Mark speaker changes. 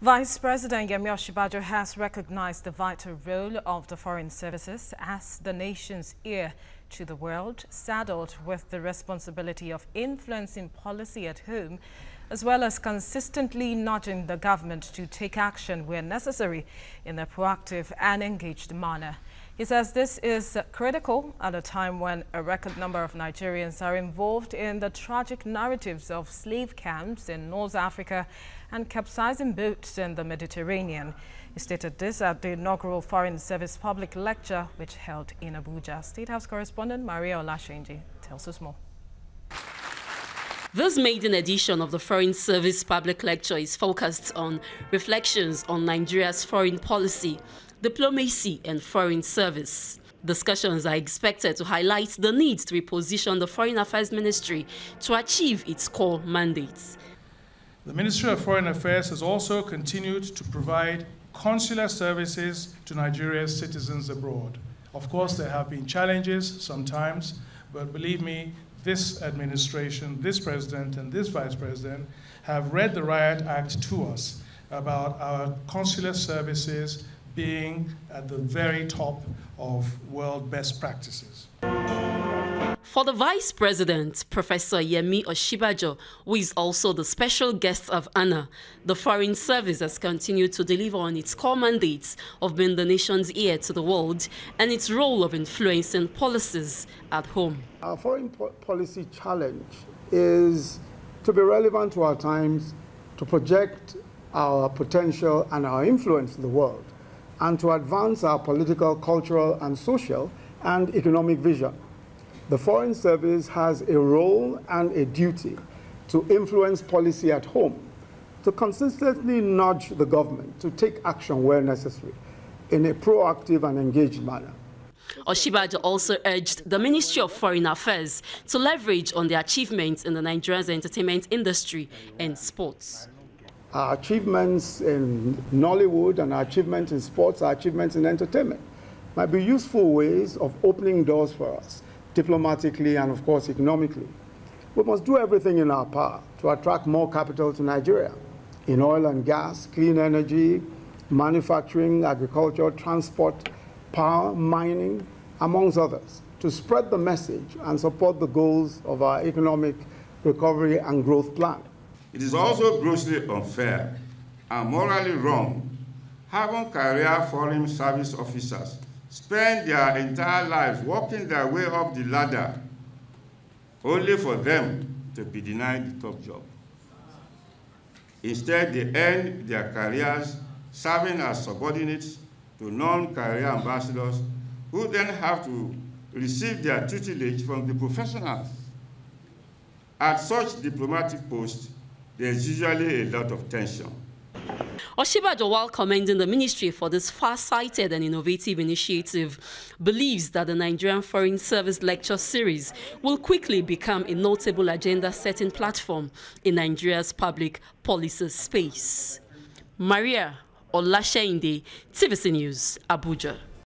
Speaker 1: Vice President Yemi Osinbajo has recognized the vital role of the foreign services as the nation's ear to the world, saddled with the responsibility of influencing policy at home, as well as consistently nudging the government to take action where necessary in a proactive and engaged manner. He says this is critical at a time when a record number of Nigerians are involved in the tragic narratives of slave camps in North Africa and capsizing boats in the Mediterranean. He stated this at the inaugural Foreign Service Public Lecture, which held in Abuja. State House correspondent Maria Olashenji tells us more.
Speaker 2: This maiden edition of the Foreign Service Public Lecture is focused on reflections on Nigeria's foreign policy, diplomacy and foreign service. Discussions are expected to highlight the need to reposition the Foreign Affairs Ministry to achieve its core mandates.
Speaker 3: The Ministry of Foreign Affairs has also continued to provide consular services to Nigeria's citizens abroad. Of course, there have been challenges sometimes, but believe me, this administration, this president and this vice president have read the Riot Act to us about our consular services being at the very top of world best practices.
Speaker 2: For the Vice President, Professor Yemi Osinbajo, who is also the special guest of honor, the Foreign Service has continued to deliver on its core mandates of being the nation's ear to the world and its role of influencing policies at home.
Speaker 4: Our foreign policy challenge is to be relevant to our times, to project our potential and our influence in the world, and to advance our political, cultural, and social and economic vision. The Foreign Service has a role and a duty to influence policy at home, to consistently nudge the government to take action where necessary in a proactive and engaged manner.
Speaker 2: Osinbajo also urged the Ministry of Foreign Affairs to leverage on the achievements in the Nigeria's entertainment industry and sports.
Speaker 4: Our achievements in Nollywood and our achievements in sports, our achievements in entertainment might be useful ways of opening doors for us, diplomatically and, of course, economically. We must do everything in our power to attract more capital to Nigeria in oil and gas, clean energy, manufacturing, agriculture, transport, power, mining, amongst others, to spread the message and support the goals of our economic recovery and growth plan.
Speaker 5: It is also grossly unfair and morally wrong having career foreign service officers spend their entire lives working their way up the ladder only for them to be denied the top job. Instead, they end their careers serving as subordinates to non-career ambassadors who then have to receive their tutelage from the professionals. At such diplomatic posts, there's usually a lot of tension.
Speaker 2: Osinbajo, while commending the ministry for this far-sighted and innovative initiative, believes that the Nigerian Foreign Service Lecture Series will quickly become a notable agenda-setting platform in Nigeria's public policy space. Maria Olashenji, TVC News, Abuja.